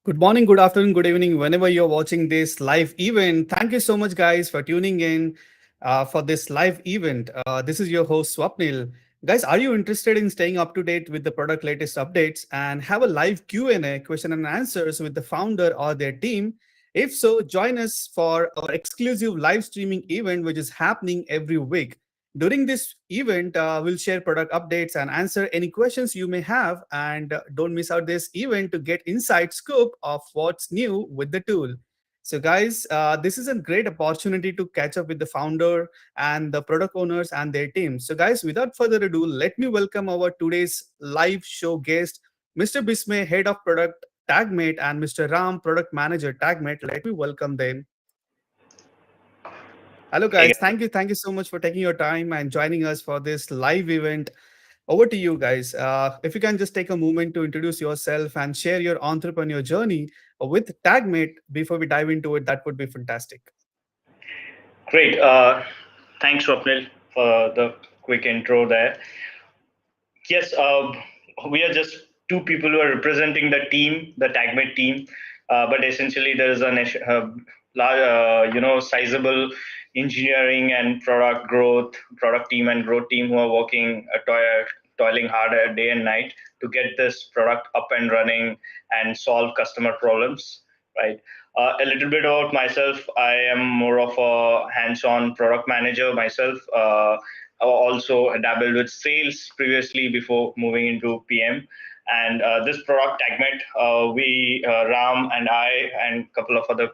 Good morning, good afternoon, good evening, whenever you're watching this live event. Thank you so much, guys, for tuning in for this live event. This is your host, Swapnil. Guys, are you interested in staying up to date with the product latest updates and have a live Q&A, question and answers with the founder or their team? If so, join us for our exclusive live streaming event, which is happening every week. During this event, we'll share product updates and answer any questions you may have. And don't miss out this event to get inside scoop of what's new with the tool. So, guys, this is a great opportunity to catch up with the founder and the product owners and their teams. So, guys, without further ado, let me welcome our today's live show guest, Mr. Bismay, Head of Product Tagmate, and Mr. Ram, Product Manager Tagmate. Let me welcome them. Hello, Hey guys. guys. Thank you so much for taking your time and joining us for this live event. Over to you, guys. If you can just take a moment to introduce yourself and share your entrepreneur journey with Tagmate before we dive into it, that would be fantastic. Great. Thanks, Swapnil, for the quick intro there. Yes, we are just two people who are representing the team, the Tagmate team, but essentially there is a large, sizable engineering and product team and growth team who are working, toiling harder day and night to get this product up and running and solve customer problems, right? A little bit about myself. I am more of a hands-on product manager myself. Also dabbled with sales previously before moving into PM. And this product, Tagmet, Ram and I and a couple of other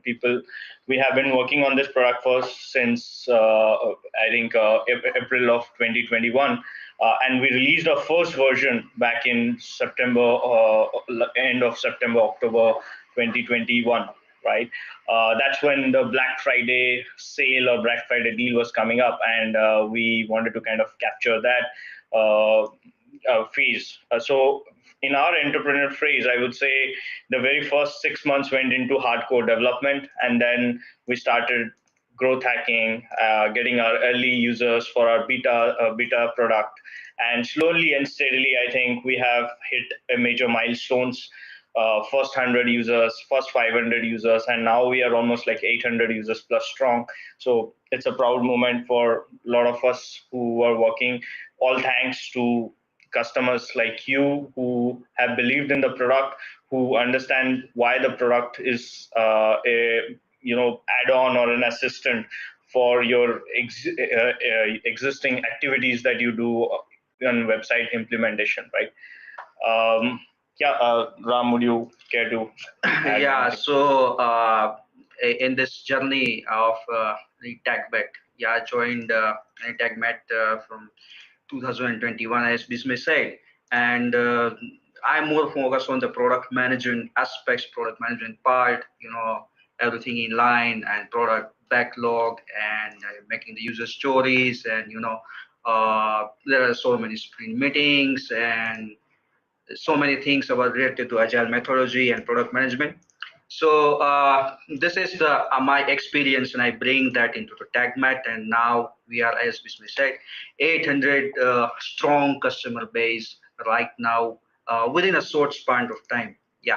people, we have been working on this product for since I think April of 2021. And we released our first version back in end of September, October 2021, right? That's when the Black Friday sale or Black Friday deal was coming up, and we wanted to kind of capture that phase. So, in our entrepreneur phrase, I would say the very first 6 months went into hardcore development, and then we started growth hacking, getting our early users for our beta product, and slowly and steadily, I think we have hit a major milestones. First 100 users, first 500 users, and now we are almost like 800 users plus strong. So it's a proud moment for a lot of us who are working. All thanks to customers like you who have believed in the product, who understand why the product is a add-on or an assistant for your existing activities that you do on website implementation, right? Um, yeah, Ram, would you care to add Yeah, anything? so in this journey of the TagMate, yeah, I joined TagMate from 2021, as Bismay said, and I'm more focused on the product management aspects, product management part, everything in line and product backlog and making the user stories and there are so many sprint meetings and so many things about related to agile methodology and product management. So this is my experience, and I bring that into the TagMat. And now we are, as Bismay said, 800 strong customer base right now within a short span of time. Yeah.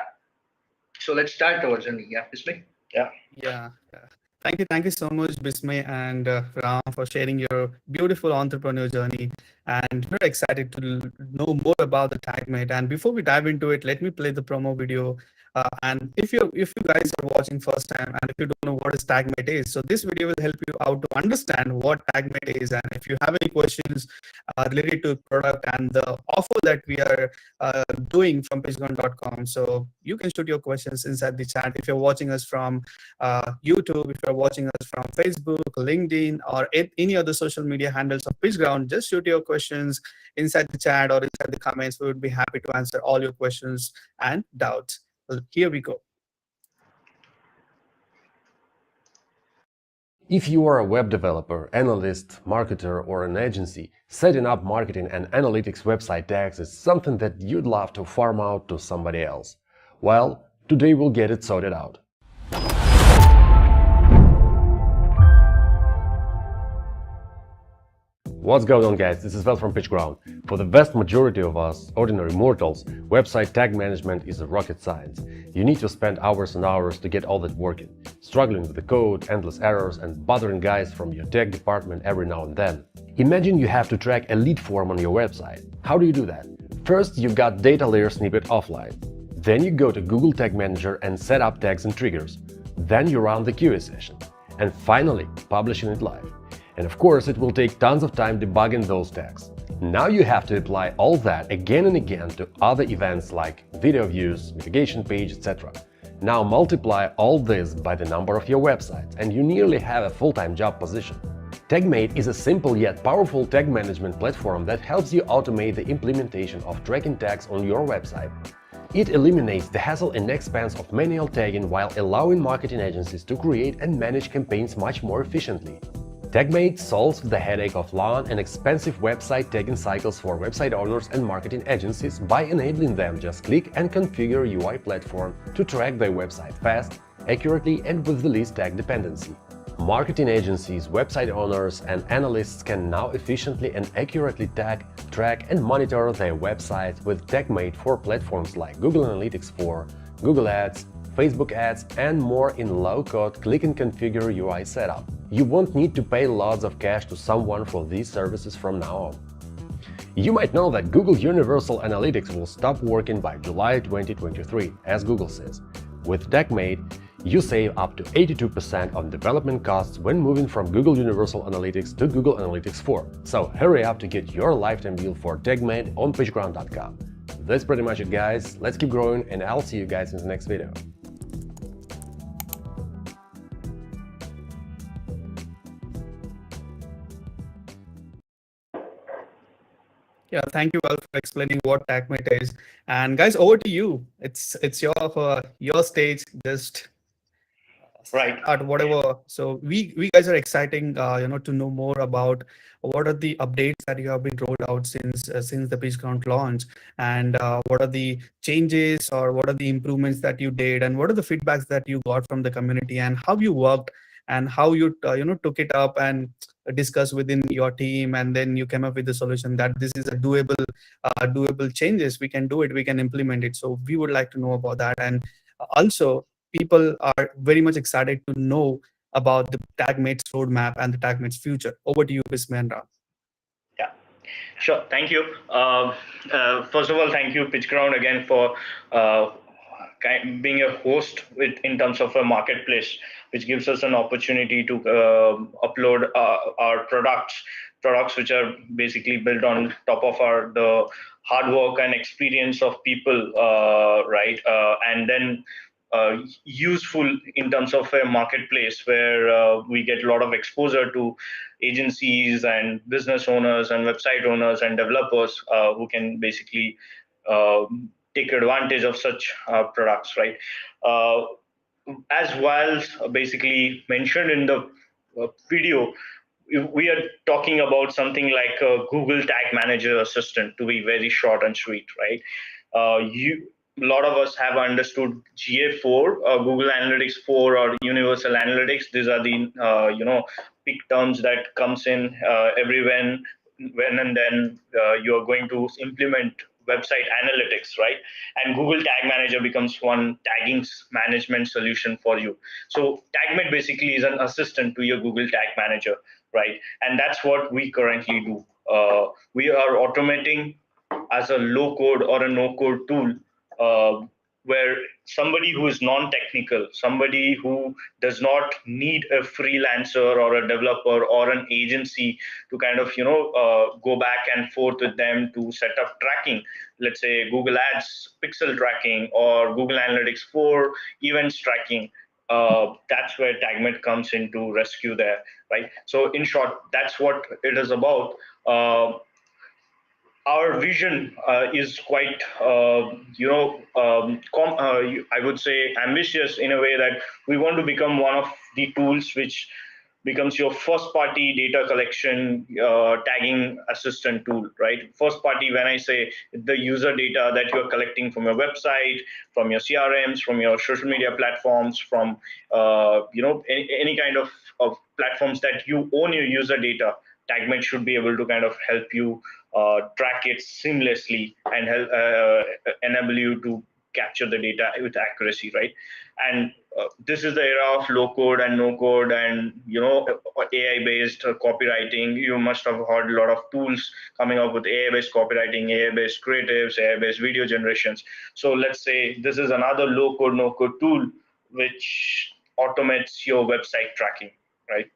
So let's start our journey. Yeah, Bismay. Yeah. Yeah. Thank you so much, Bismay and Ram, for sharing your beautiful entrepreneur journey. And we're excited to know more about the TagMate. And before we dive into it, let me play the promo video. And if you guys are watching first time and if you don't know what is TagMate is, so this video will help you out to understand what TagMate is. And if you have any questions related to product and the offer that we are doing from pitchground.com, so you can shoot your questions inside the chat. If you're watching us from YouTube, if you're watching us from Facebook, LinkedIn, or any other social media handles of PitchGround, just shoot your questions inside the chat or inside the comments. We would be happy to answer all your questions and doubts. Well, here we go. If you are a web developer, analyst, marketer, or an agency, setting up marketing and analytics website tags is something that you'd love to farm out to somebody else. Well, today we'll get it sorted out. What's going on, guys? This is Val from PitchGround. For the vast majority of us, ordinary mortals, website tag management is a rocket science. You need to spend hours and hours to get all that working, struggling with the code, endless errors, and bothering guys from your tech department every now and then. Imagine you have to track a lead form on your website. How do you do that? First, you've got data layer snippet offline. Then you go to Google Tag Manager and set up tags and triggers. Then you run the QA session. And finally, publishing it live. And of course, it will take tons of time debugging those tags. Now you have to apply all that again and again to other events like video views, navigation page, etc. Now multiply all this by the number of your websites and you nearly have a full-time job position. Tagmate is a simple yet powerful tag management platform that helps you automate the implementation of tracking tags on your website. It eliminates the hassle and expense of manual tagging while allowing marketing agencies to create and manage campaigns much more efficiently. Tagmate solves the headache of long and expensive website tagging cycles for website owners and marketing agencies by enabling them just click and configure UI platform to track their website fast, accurately, and with the least tag dependency. Marketing agencies, website owners, and analysts can now efficiently and accurately tag, track, and monitor their websites with Tagmate for platforms like Google Analytics 4, Google Ads, Facebook ads, and more in low-code click and configure UI setup. You won't need to pay lots of cash to someone for these services from now on. You might know that Google Universal Analytics will stop working by July 2023, as Google says. With Tagmate, you save up to 82% on development costs when moving from Google Universal Analytics to Google Analytics 4. So hurry up to get your lifetime deal for Tagmate on PitchGround.com. That's pretty much it, guys. Let's keep growing, and I'll see you guys in the next video. Yeah, thank you all for explaining what Tagmate is. And guys, over to you. It's your stage. Just Right. at whatever. So we guys are exciting, to know more about what are the updates that you have been rolled out since the PitchGround launch, and what are the changes or what are the improvements that you did, and what are the feedbacks that you got from the community, and how you worked and how you took it up and discussed within your team, and then you came up with the solution that this is a doable changes. We can do it. We can implement it. So we would like to know about that, and also people are very much excited to know about the Tagmate's roadmap and the Tagmate's future. Over to you, Bismendra. Yeah, sure. Thank you. First of all, thank you, PitchGround, again for being a host in terms of a marketplace, which gives us an opportunity to upload our products which are basically built on top of the hard work and experience of people, right? And then useful in terms of a marketplace where we get a lot of exposure to agencies and business owners and website owners and developers who can basically take advantage of such products, right? As well, basically mentioned in the video, we are talking about something like a Google Tag Manager Assistant, to be very short and sweet, right? A lot of us have understood GA4, Google Analytics 4, or Universal Analytics. These are the big terms that comes in every when and then you are going to implement website analytics, right? And Google Tag Manager becomes one tagging management solution for you. So Tagmate basically is an assistant to your Google Tag Manager, right? And that's what we currently do. We are automating as a low code or a no code tool, where somebody who is non-technical, somebody who does not need a freelancer or a developer or an agency to kind of go back and forth with them to set up tracking, let's say Google Ads pixel tracking or Google Analytics 4 events tracking. That's where Tagmate comes in to rescue there, right? So in short, that's what it is about. Our vision is quite, I would say, ambitious in a way that we want to become one of the tools which becomes your first party data collection tagging assistant tool, right? First party, when I say the user data that you're collecting from your website, from your CRMs, from your social media platforms, from any kind of platforms that you own your user data, Tagmate should be able to kind of help you track it seamlessly and help enable you to capture the data with accuracy, right? And this is the era of low code and no code, and AI based copywriting. You must have heard a lot of tools coming up with AI based copywriting, AI based creatives, AI based video generations. So let's say this is another low code no code tool which automates your website tracking, right?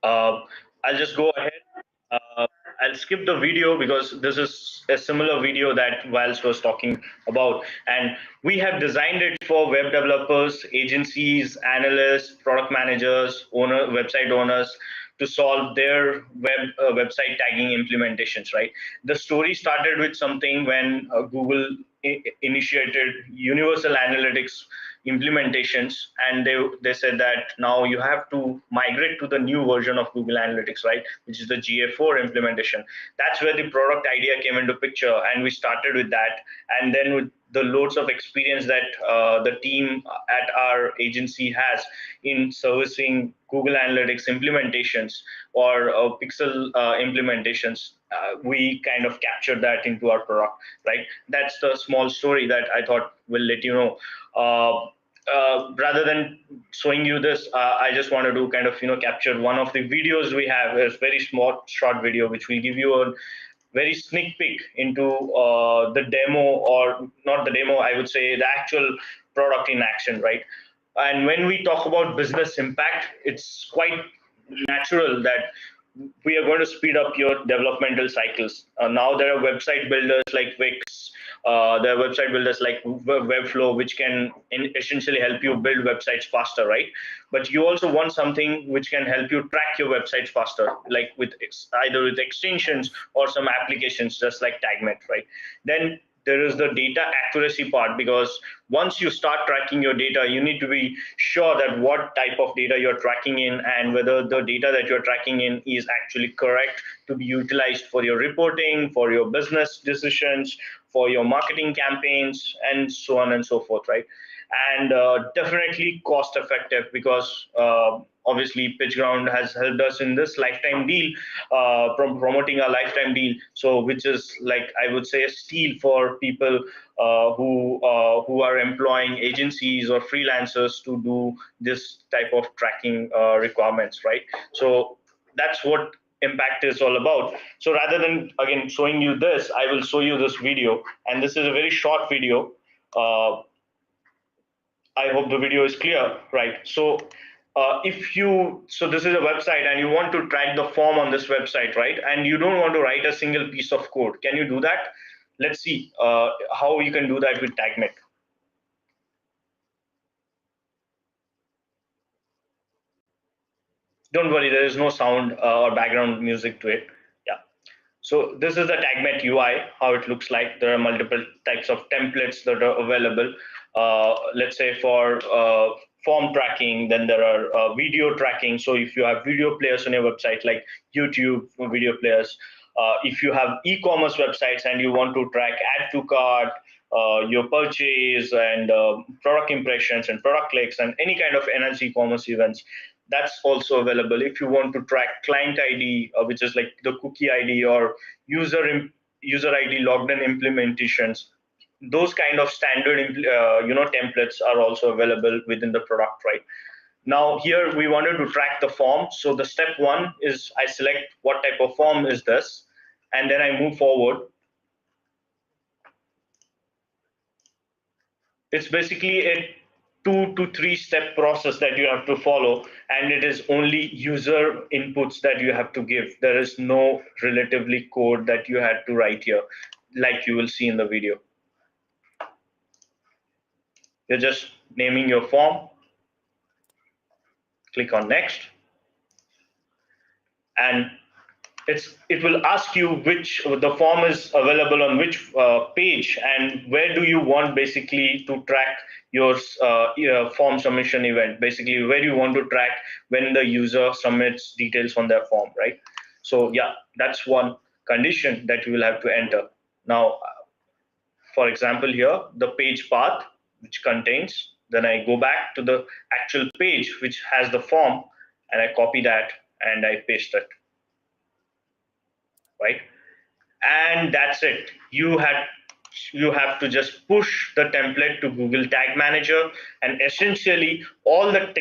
I'll just go ahead. Uh, I'll skip the video because this is a similar video that Wiles was talking about. And we have designed it for web developers, agencies, analysts, product managers, website owners to solve their website tagging implementations, right? The story started with something when Google initiated universal analytics implementations, and they said that now you have to migrate to the new version of Google Analytics, right, which is the GA4 implementation. That's where the product idea came into picture, and we started with that. And then with the loads of experience that the team at our agency has in servicing Google Analytics implementations or Pixel implementations, we kind of captured that into our product, right? That's the small story that I thought will let you know. Rather than showing you this, I just wanted to kind of capture one of the videos we have. A very small short video which will give you a very sneak peek into the demo, or not the demo, I would say the actual product in action, right? And when we talk about business impact, it's quite natural that we are going to speed up your developmental cycles. Now there are website builders like Wix, there are website builders like Webflow, which can essentially help you build websites faster, right? But you also want something which can help you track your websites faster, like with either with extensions or some applications just like Tagmate, right? Then there is the data accuracy part, because once you start tracking your data, you need to be sure that what type of data you're tracking in and whether the data that you're tracking in is actually correct to be utilized for your reporting, for your business decisions, for your marketing campaigns, and so on and so forth, right? And definitely cost effective, because obviously PitchGround has helped us in this lifetime deal, promoting a lifetime deal, so which is, like, I would say, a steal for people who are employing agencies or freelancers to do this type of tracking requirements, right? So that's what impact is all about. So rather than again showing you this, I will show you this video, and this is a very short video. I hope the video is clear, right? So so this is a website and you want to track the form on this website, right? And you don't want to write a single piece of code. Can you do that? Let's see how you can do that with Tagmate. Don't worry, there is no sound or background music to it. Yeah. So this is the Tagmate UI, how it looks like. There are multiple types of templates that are available. Let's say for form tracking, then there are video tracking. So if you have video players on your website, like YouTube video players, if you have e-commerce websites and you want to track add to cart, your purchase, and product impressions and product clicks and any kind of enhanced e-commerce events, that's also available. If you want to track client ID, which is like the cookie ID, or user ID logged in implementations, those kind of standard templates are also available within the product, right? Now here we wanted to track the form. So the step one is I select what type of form is this, and then I move forward. It's basically a 2 to 3 step process that you have to follow, and it is only user inputs that you have to give. There is no relatively code that you had to write here, like you will see in the video. You're just naming your form, click on next, and it will ask you which the form is available on which page, and where do you want basically to track your form submission event, basically where you want to track when the user submits details on their form, right? So yeah, that's one condition that you will have to enter. Now for example, here the page path which contains, then I go back to the actual page which has the form, and I copy that and I paste it. right? And that's it. You have to just push the template to Google Tag Manager, and essentially all the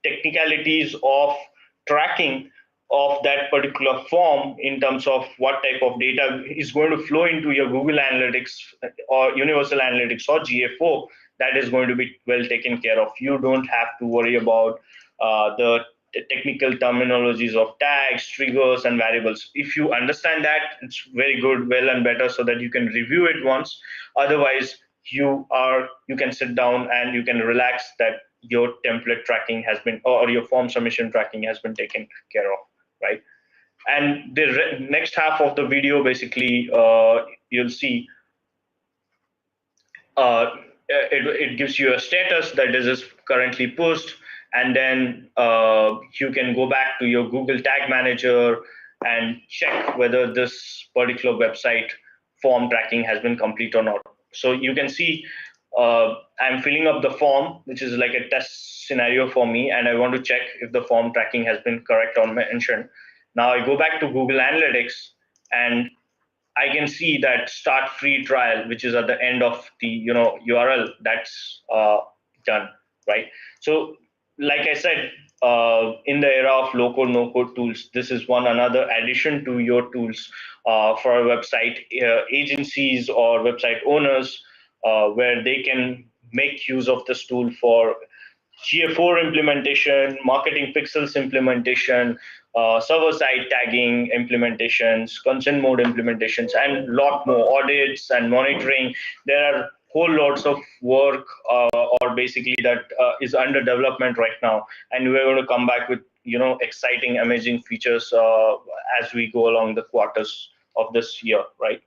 technicalities of tracking of that particular form in terms of what type of data is going to flow into your Google Analytics or Universal Analytics or GA4, that is going to be well taken care of. You don't have to worry about the technical terminologies of tags, triggers, and variables. If you understand that, it's very good, well and better, so that you can review it once. Otherwise, you can sit down and you can relax that your template tracking has been, or your form submission tracking has been taken care of, right? And the next half of the video, basically, you'll see it gives you a status that this is currently pushed, and then you can go back to your Google Tag Manager and check whether this particular website form tracking has been complete or not. So you can see I'm filling up the form, which is like a test scenario for me, and I want to check if the form tracking has been correct or mentioned. Now I go back to Google Analytics, and I can see that start free trial, which is at the end of the URL. That's done, right? So, like I said, in the era of low-code, no-code tools, this is one another addition to your tools for a website agencies or website owners, where they can make use of this tool for GA4 implementation, marketing pixels implementation, server-side tagging implementations, consent mode implementations, and lot more audits and monitoring. There are whole lots of work, or basically that is under development right now, and we're going to come back with exciting, amazing features as we go along the quarters of this year, right?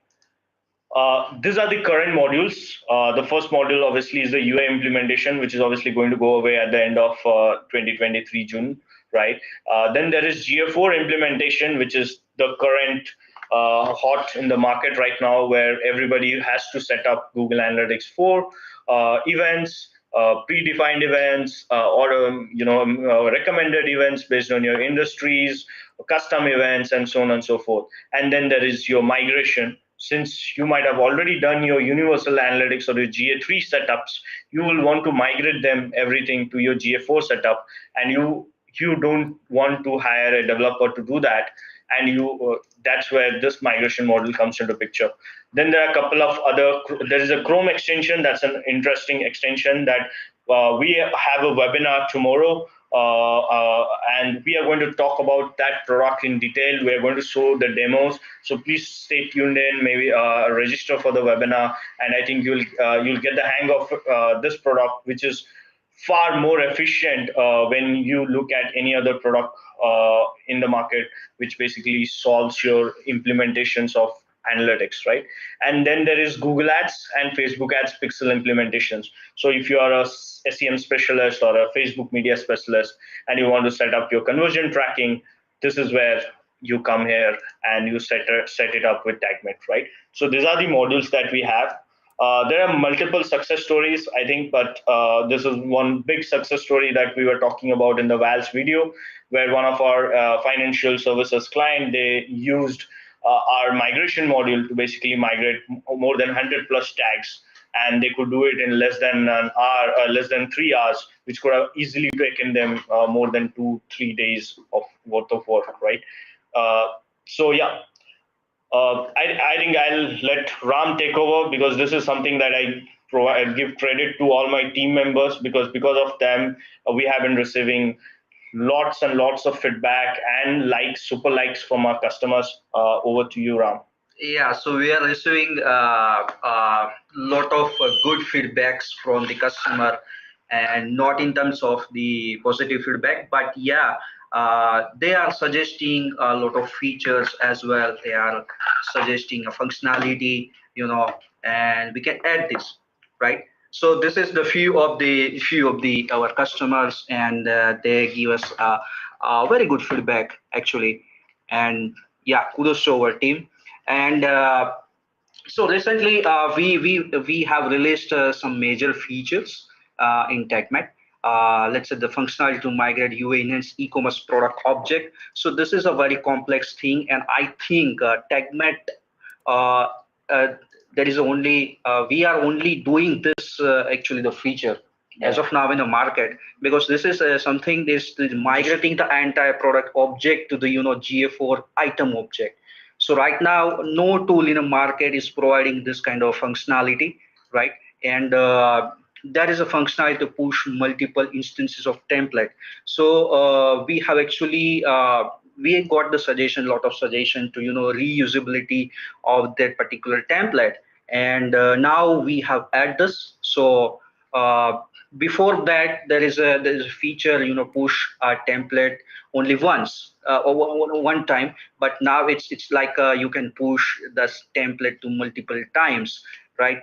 These are the current modules. The first module obviously is the UA implementation, which is obviously going to go away at the end of 2023 June, right? Then there is GA4 implementation, which is the current hot in the market right now, where everybody has to set up Google Analytics 4 events, predefined events, or recommended events based on your industries, custom events, and so on and so forth. And then there is your migration. Since you might have already done your Universal Analytics or your GA3 setups, you will want to migrate them everything to your GA4 setup, and you don't want to hire a developer to do that, and that's where this migration model comes into picture. Then there are a couple of other. There is a Chrome extension. That's an interesting extension that we have a webinar tomorrow, and we are going to talk about that product in detail. We are going to show the demos, so please stay tuned in. Maybe register for the webinar, and I think you'll get the hang of this product, which is far more efficient when you look at any other product in the market, which basically solves your implementations of analytics, right? And then there is Google Ads and Facebook Ads pixel implementations. So if you are a SEM specialist or a Facebook media specialist and you want to set up your conversion tracking, this is where you come here and you set it up with Tagmate, right? So these are the modules that we have. There are multiple success stories, I think, but this is one big success story that we were talking about in the VALS video, where one of our financial services client, they used our migration module to basically migrate more than 100 plus tags, and they could do it in less than an hour, less than 3 hours, which could have easily taken them more than 2-3 days of worth of work, right? So yeah, I think I'll let Ram take over, because this is something that I give credit to all my team members, because of them, we have been receiving lots and lots of feedback and likes, super likes from our customers. Over to you, Ram. Yeah, so we are receiving a lot of good feedbacks from the customer, and not in terms of the positive feedback, but yeah, they are suggesting a lot of features as well. They are suggesting a functionality, and we can add this, right? So this is the few of the our customers, and they give us a very good feedback actually, and yeah, kudos to our team. And so recently we have released some major features in Tagmate. let's say the functionality to migrate UA enhanced e-commerce product object. So this is a very complex thing, and I think Tagmate, uh, uh, there is only we are only doing this actually the feature as of now in the market, because this is something this migrating the entire product object to the GA4 item object. So right now, no tool in the market is providing this kind of functionality, right? And there is a functionality to push multiple instances of template. So we have actually we got the suggestion, lot of suggestion to reusability of that particular template, and now we have add this. So before that, there is a feature push a template only once or one time, but now it's like you can push this template to multiple times, right?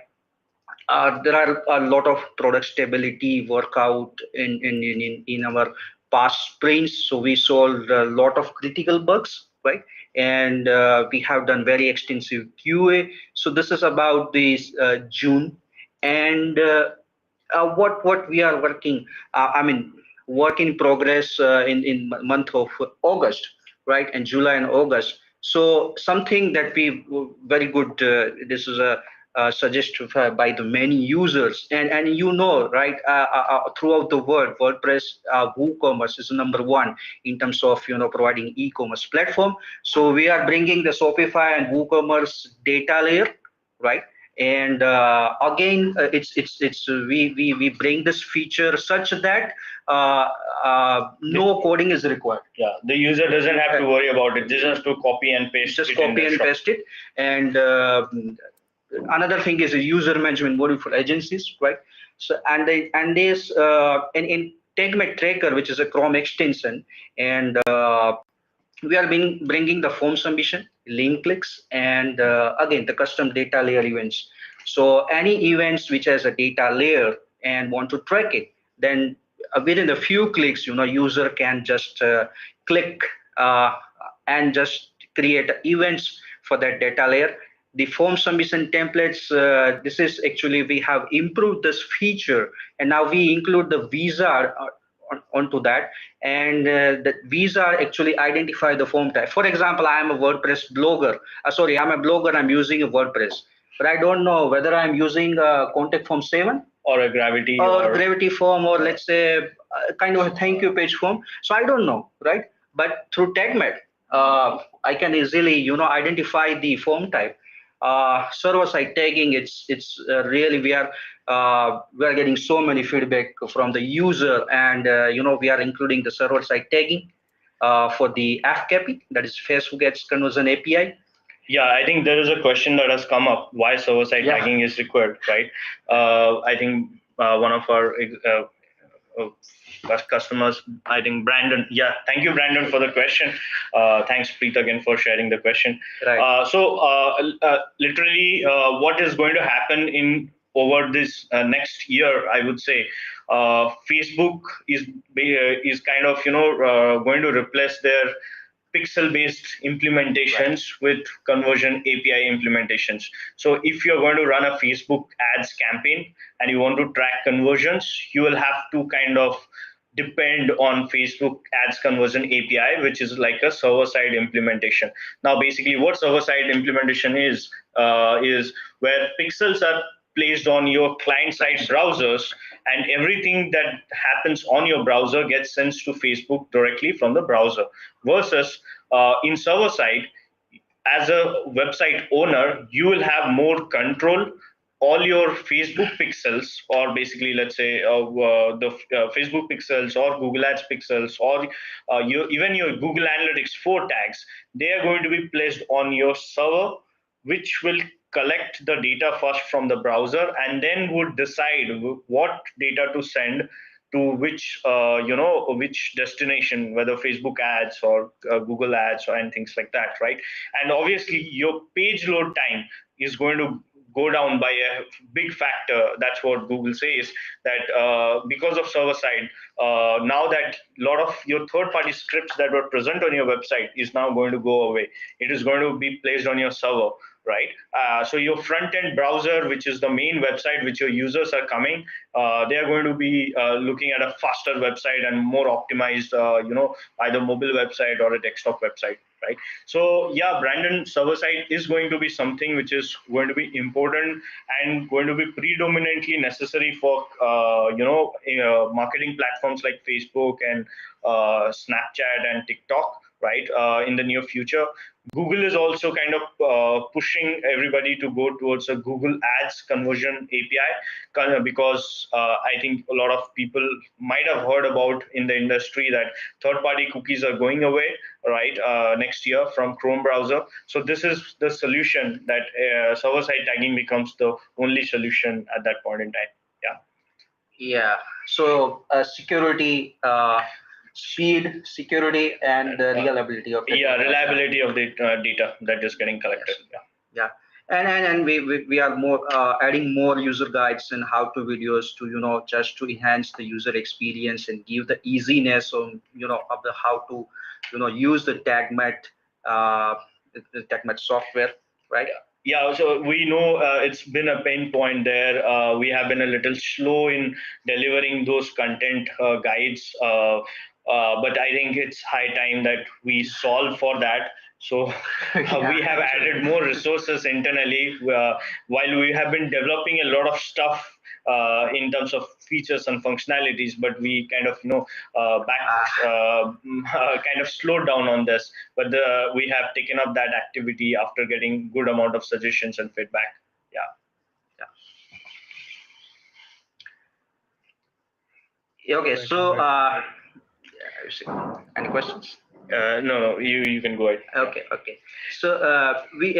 There are a lot of product stability workout in our past sprints. So we solved a lot of critical bugs, right? And we have done very extensive QA. So this is about this June, and what we are working. I mean, work in progress in month of August, right? And July and August. So something that we very good. This is a suggested by the many users, and right, throughout the world, WordPress WooCommerce is number one in terms of providing e-commerce platform. So we are bringing the Shopify and WooCommerce data layer, right? And again, we bring this feature such that no coding is required. Yeah, the user doesn't have to worry about it. They just have to copy and paste. Just copy and paste it. And another thing is a user management module for agencies, right? So in Tagmate Tracker, which is a Chrome extension, and we are bringing the form submission, link clicks, and again the custom data layer events. So any events which has a data layer and want to track it, then within a few clicks, user can just click and just create events for that data layer. The form submission templates, this is actually we have improved this feature, and now we include the visa onto that, and the visa actually identify the form type. For example, I am a WordPress blogger. Sorry, I'm a blogger. I'm using a WordPress, but I don't know whether I'm using a contact form 7 or a gravity or gravity form, or let's say kind of a thank you page form. So I don't know, right? But through Tagmate, I can easily identify the form type. Server-side tagging, it's really we are getting so many feedback from the user, and we are including the server-side tagging for the FCAPI, that is Facebook Ads Conversion API. Yeah, I think there is a question that has come up why server-side tagging is required, right? I think one of our customers, I think Brandon. Yeah, thank you, Brandon, for the question. Thanks, Preet, again for sharing the question. Right. Literally, what is going to happen in over this next year, I would say, Facebook is kind of going to replace their pixel-based implementations with conversion API implementations. So if you're going to run a Facebook ads campaign and you want to track conversions, you will have to kind of depend on Facebook ads conversion API, which is like a server-side implementation. Now, basically what server-side implementation is where pixels are placed on your client-side browsers, and everything that happens on your browser gets sent to Facebook directly from the browser. Versus in server side, as a website owner, you will have more control. All your Facebook pixels, or basically let's say the Facebook pixels or Google Ads pixels, or even your Google Analytics 4 tags, they are going to be placed on your server, which will collect the data first from the browser and then would decide what data to send to which which destination, whether Facebook ads or Google ads and things like that, right? And obviously your page load time is going to go down by a big factor. That's what Google says, that because of server side, now that a lot of your third party scripts that were present on your website is now going to go away. It is going to be placed on your server, right? So your front-end browser, which is the main website which your users are coming, they are going to be looking at a faster website and more optimized, either mobile website or a desktop website, right? So yeah, Brandon, server side is going to be something which is going to be important and going to be predominantly necessary for marketing platforms like Facebook and Snapchat and TikTok, right? In the near future, Google is also kind of pushing everybody to go towards a Google Ads conversion API, because I think a lot of people might have heard about in the industry that third-party cookies are going away, right, next year from Chrome browser. So this is the solution that server-side tagging becomes the only solution at that point in time. Yeah. Yeah. So security, speed, security, and reliability of the data. Reliability of the data that is getting collected. Yes. Yeah. And we are more adding more user guides and how to videos to just to enhance the user experience and give the easiness on of the how to use the Tagmate the Tagmate software, right? Yeah, so we know it's been a pain point there. We have been a little slow in delivering those content guides, but I think it's high time that we solve for that. So we have added more resources internally while we have been developing a lot of stuff in terms of features and functionalities, but we kind of kind of slowed down on this. But we have taken up that activity after getting good amount of suggestions and feedback. Yeah. Okay. So any questions? No, you can go ahead. Okay. So we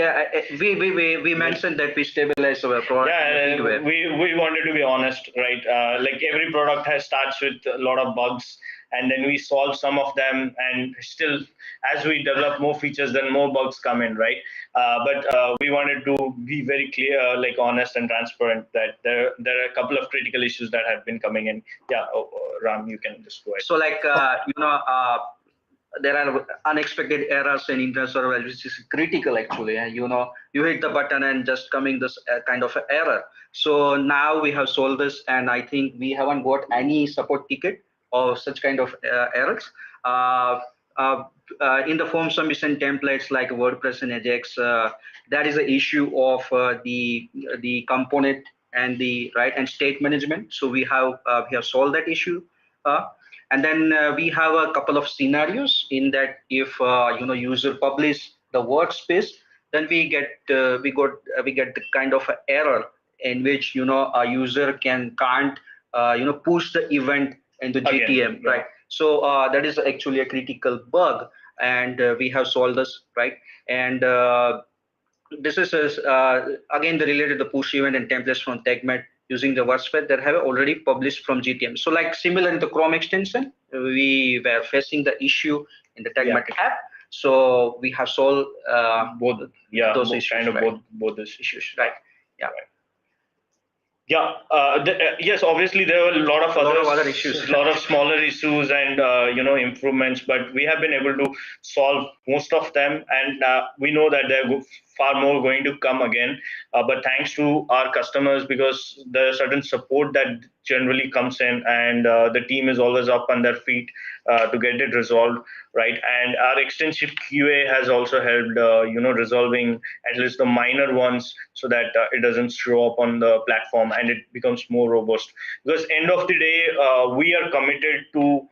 mentioned that we stabilize our product. Yeah, we wanted to be honest, right? Like every product starts with a lot of bugs, and then we solve some of them, and still, as we develop more features, then more bugs come in, right? But we wanted to be very clear, like honest and transparent, that there are a couple of critical issues that have been coming in. Yeah, Ram, you can just go ahead. So like there are unexpected errors in internet server, which is critical actually. And you hit the button and just coming this kind of error. So now we have solved this, and I think we haven't got any support ticket or such kind of errors. In the form submission templates like WordPress and Ajax, that is the issue of the component and the right and state management. So we have solved that issue. And then we have a couple of scenarios in that if user publish the workspace, then we get the kind of error in which a user can't push the event into GTM, right? So that is actually a critical bug, and we have solved this, right? And this is again related to the push event and templates from Tagmate using the workspace that have already published from GTM. So like similar in the Chrome extension, we were facing the issue in the Tagmate app. So we have solved both those issues, kind of right? both those issues, right? Yeah. Right. Yeah. Yes. Obviously, there were a lot of other issues, a lot of smaller issues and improvements, but we have been able to solve most of them, and we know that there are far more going to come again. But thanks to our customers, because there is certain support that generally comes in, and the team is always up on their feet to get it resolved, right? And our extensive QA has also helped, resolving at least the minor ones, so that it doesn't show up on the platform and it becomes more robust. Because end of the day, we are committed to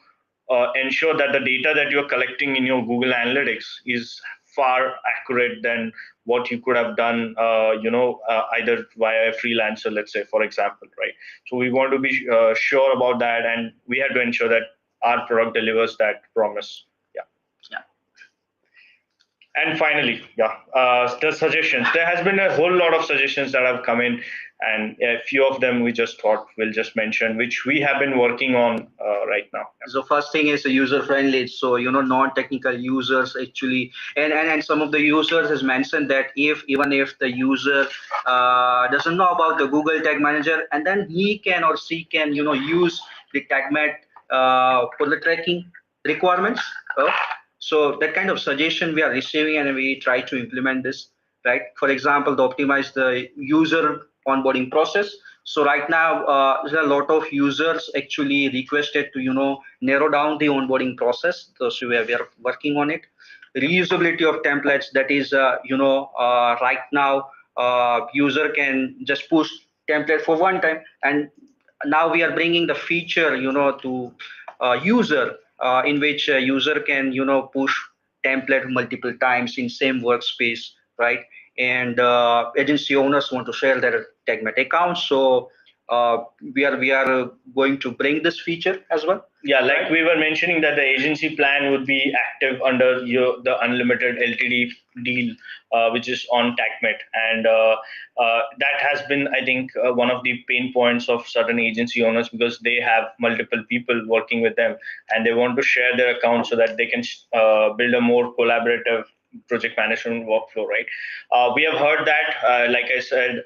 ensure that the data that you're collecting in your Google Analytics is far accurate than what you could have done, either via a freelancer, let's say, for example, right? So we want to be sure about that, and we have to ensure that our product delivers that promise. And finally, the suggestions. There has been a whole lot of suggestions that have come in, and a few of them we just thought we'll just mention, which we have been working on right now. So first thing is user friendly. So non-technical users actually, and some of the users has mentioned that even if the user doesn't know about the Google Tag Manager, and then he can or she can use the Tagmate for the tracking requirements. So that kind of suggestion we are receiving, and we try to implement this. right? For example, to optimize the user onboarding process. So right now, there are a lot of users actually requested to, narrow down the onboarding process. So we are working on it. Reusability of templates, that is, right now, user can just push template for one time, and now we are bringing the feature, to user, in which user can, push template multiple times in same workspace, right? And agency owners want to share their Tagmate accounts, so we are going to bring this feature as well. Yeah, like we were mentioning that the agency plan would be active under the unlimited LTD deal, which is on Tagmate, and that has been, I think, one of the pain points of certain agency owners, because they have multiple people working with them, and they want to share their accounts so that they can build a more collaborative project management workflow, right? We have heard that, like I said,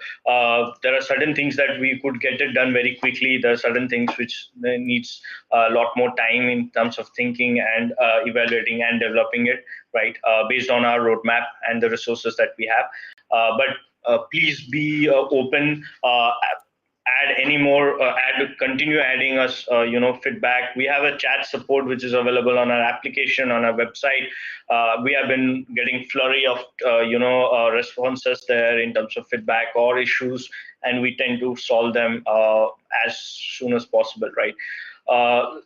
there are certain things that we could get it done very quickly. There are certain things which needs a lot more time in terms of thinking and evaluating and developing it, right? Based on our roadmap and the resources that we have. But please be open. Add any more, continue adding us feedback. We have a chat support which is available on our application, on our website. We have been getting flurry of responses there in terms of feedback or issues, and we tend to solve them as soon as possible, right?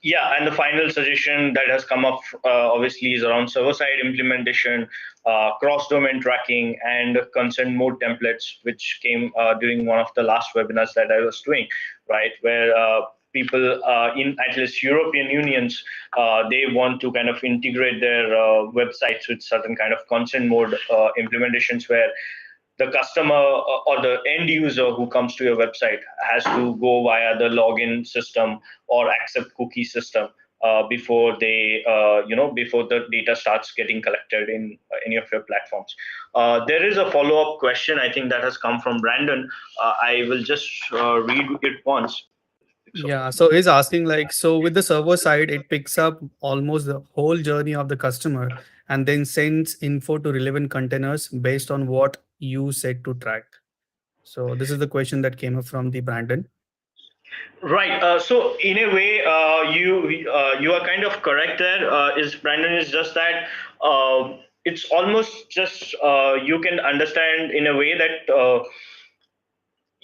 Yeah, and the final suggestion that has come up obviously is around server-side implementation, cross-domain tracking, and consent mode templates, which came during one of the last webinars that I was doing, right, where people in at least European unions, they want to kind of integrate their websites with certain kind of consent mode implementations, where the customer or the end user who comes to your website has to go via the login system or accept cookie system before they before the data starts getting collected in any of your platforms. There is a follow-up question, I think, that has come from Brandon. I will just read it once. Yeah, so he's asking like, so with the server side, it picks up almost the whole journey of the customer and then sends info to relevant containers based on what you said to track. So this is the question that came up from the Brandon. Right. So in a way, you are kind of correct there. Is Brandon, is just that it's almost just you can understand in a way that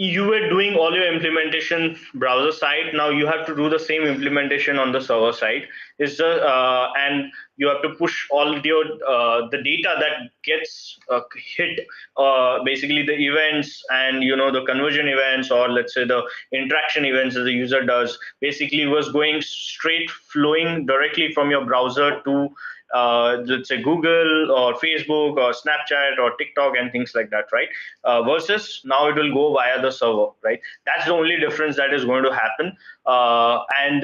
you were doing all your implementation browser side. Now you have to do the same implementation on the server side. Is the and you have to push all your the data that gets hit, basically the events and the conversion events, or let's say the interaction events that the user does, basically was going straight flowing directly from your browser to let's say Google or Facebook or Snapchat or TikTok and things like that, right? Versus now it will go via the server, right? That's the only difference that is going to happen. And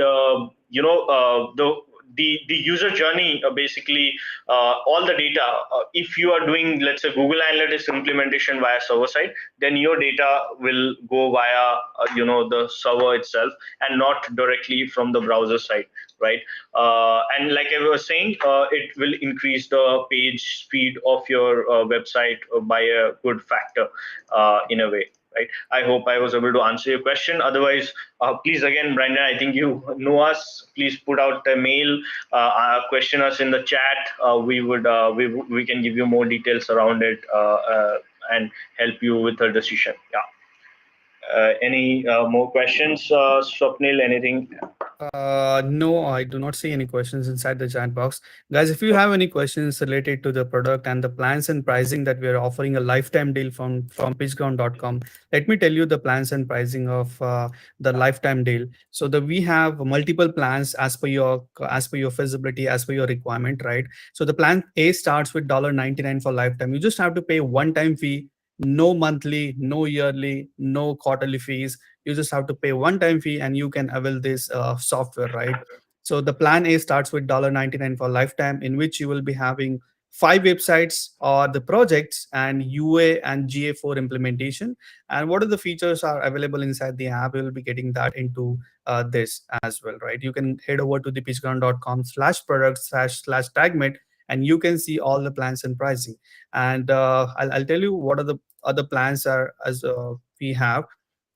the user journey, basically all the data, if you are doing, let's say, Google Analytics implementation via server side, then your data will go via the server itself and not directly from the browser side, right? And like I was saying, it will increase the page speed of your website by a good factor, in a way, right? I hope I was able to answer your question. Otherwise, please again, Brandon, I think you know us. Please put out a mail, question us in the chat. We can give you more details around it and help you with a decision. Yeah. Any more questions, Swapnil? Anything? No, I do not see any questions inside the chat box. Guys, if you have any questions related to the product and the plans and pricing that we are offering a lifetime deal from pitchground.com, let me tell you the plans and pricing of the lifetime deal. So we have multiple plans as per your feasibility, as per your requirement, right? So the plan A starts with $99 for lifetime. You just have to pay one-time fee, no monthly, no yearly, no quarterly fees. You just have to pay one-time fee and you can avail this software, right? So the plan A starts with $99 for lifetime, in which you will be having 5 websites or the projects and UA and GA4 implementation. And what are the features are available inside the app? We will be getting that into this as well, right? You can head over to the pitchground.com/product/tagmate and you can see all the plans and pricing. And I'll tell you what are the other plans are as we have.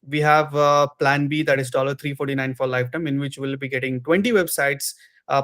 We have plan B, that is $349 for lifetime, in which we'll be getting 20 websites,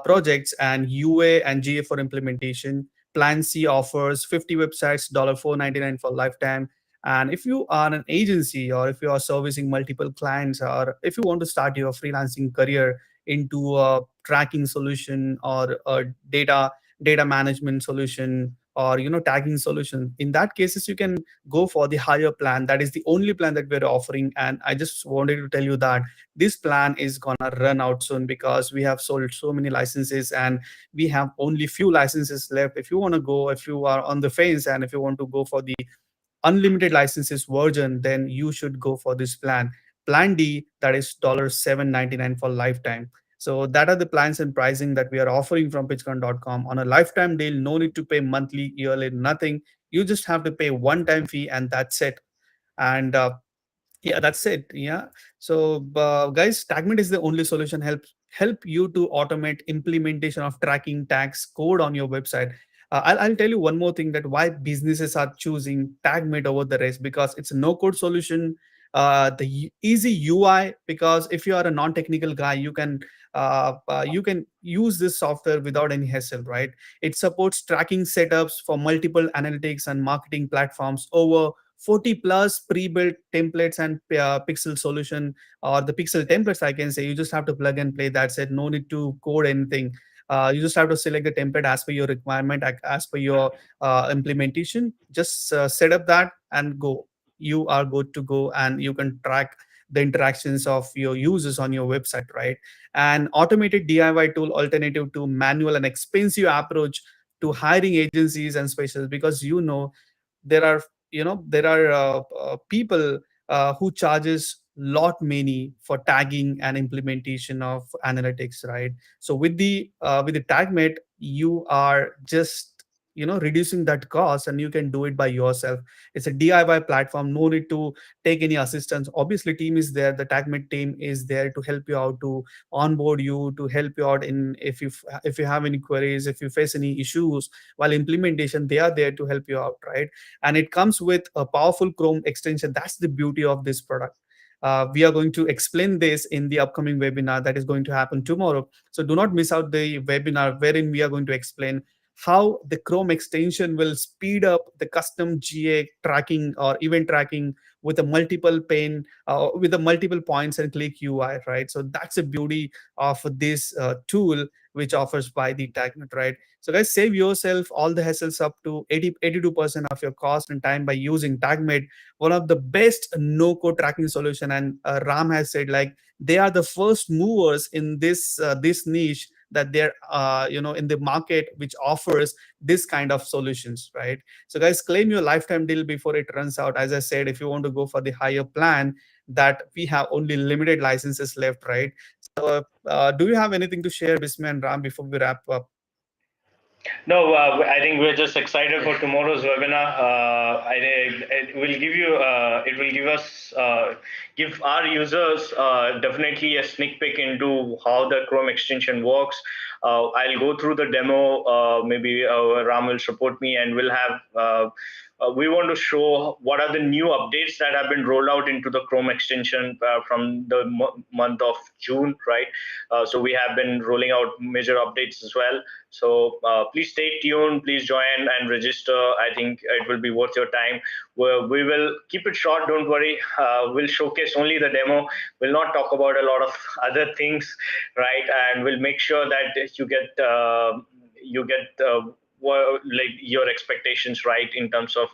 projects, and UA and GA for implementation. Plan C offers 50 websites, $499 for lifetime. And if you are an agency, or if you are servicing multiple clients, or if you want to start your freelancing career into a tracking solution, or a data management solution, or tagging solution, in that cases you can go for the higher plan. That is the only plan that we're offering. And I just wanted to tell you that this plan is gonna run out soon, because we have sold so many licenses and we have only few licenses left. If you want to go, if you are on the fence, and if you want to go for the unlimited licenses version, then you should go for this plan. Plan D, that is $799 for lifetime. So that are the plans and pricing that we are offering from pitchground.com on a lifetime deal. No need to pay monthly, yearly, nothing. You just have to pay one-time fee, and that's it. And yeah, that's it. Yeah. So guys, Tagmate is the only solution help you to automate implementation of tracking tags code on your website. I'll tell you one more thing, that why businesses are choosing Tagmate over the rest, because it's a no code solution. Easy UI, because if you are a non-technical guy, you can use this software without any hassle, right? It supports tracking setups for multiple analytics and marketing platforms, over 40 plus pre-built templates and pixel solution, or the pixel templates, I can say. You just have to plug and play, that's it. No need to code anything. You just have to select the template as per your requirement, as per your implementation. Just set up that and go. You are good to go, and you can track the interactions of your users on your website, right? An automated DIY tool, alternative to manual and expensive approach to hiring agencies and specialists, because there are there are people who charges lot many for tagging and implementation of analytics, right? So with the Tagmate, you are just reducing that cost, and you can do it by yourself. It's a DIY platform, no need to take any assistance. Obviously, team is there, the Tagmate team is there to help you out, to onboard you, to help you out in, if you have any queries, if you face any issues while implementation, they are there to help you out, right? And it comes with a powerful Chrome extension. That's the beauty of this product. We are going to explain this in the upcoming webinar that is going to happen tomorrow. So do not miss out the webinar, wherein we are going to explain how the Chrome extension will speed up the custom GA tracking or event tracking with a multiple pane, with a multiple points and click UI, right? So that's the beauty of this tool which offers by the Tagnet, right? So guys, save yourself all the hassles up to 82% of your cost and time by using Tagmate, one of the best no-code tracking solution. And Ram has said, like, they are the first movers in this niche, that they're in the market which offers this kind of solutions, right? So guys, claim your lifetime deal before it runs out. As I said, if you want to go for the higher plan, that we have only limited licenses left, right? So do you have anything to share, Bismi and Ram, before we wrap up? No, I think we're just excited for tomorrow's webinar. It will give you, it will give us, give our users definitely a sneak peek into how the Chrome extension works. I'll go through the demo. Maybe Ram will support me, and we'll have. We want to show what are the new updates that have been rolled out into the Chrome extension from the month of June, right? So we have been rolling out major updates as well. So please stay tuned, please join and register. I think it will be worth your time. We will keep it short, don't worry. We'll showcase only the demo. We'll not talk about a lot of other things, right? And we'll make sure that you get like your expectations right in terms of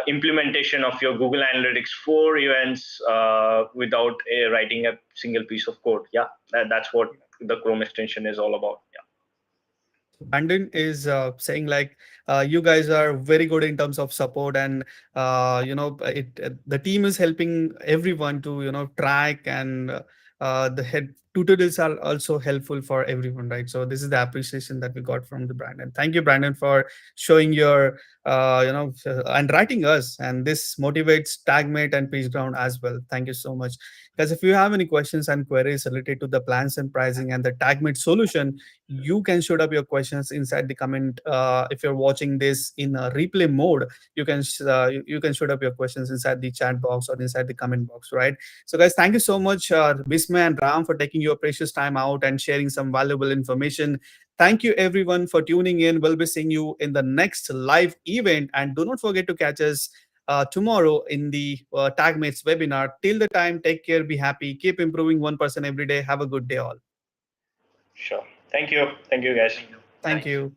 implementation of your Google Analytics 4 events without writing a single piece of code. Yeah, that's what the Chrome extension is all about. Yeah. Brandon is saying, like, you guys are very good in terms of support, and the team is helping everyone to track and the head tutorials are also helpful for everyone, right? So this is the appreciation that we got from the Brandon. Thank you, Brandon, for showing your and writing us, and this motivates Tagmate and PitchGround as well. Thank you so much, guys. If you have any questions and queries related to the plans and pricing and the Tagmate solution, you can shoot up your questions inside the comment. If you're watching this in a replay mode, you can shoot up your questions inside the chat box or inside the comment box, right? So guys, thank you so much, Bismay and Ram, for taking your precious time out and sharing some valuable information. Thank you everyone for tuning in. We'll be seeing you in the next live event, and do not forget to catch us tomorrow in the Tagmates webinar. Till the time, take care, be happy, keep improving 1% every day. Have a good day all. Sure. Thank you. Thank you, guys. Thank you.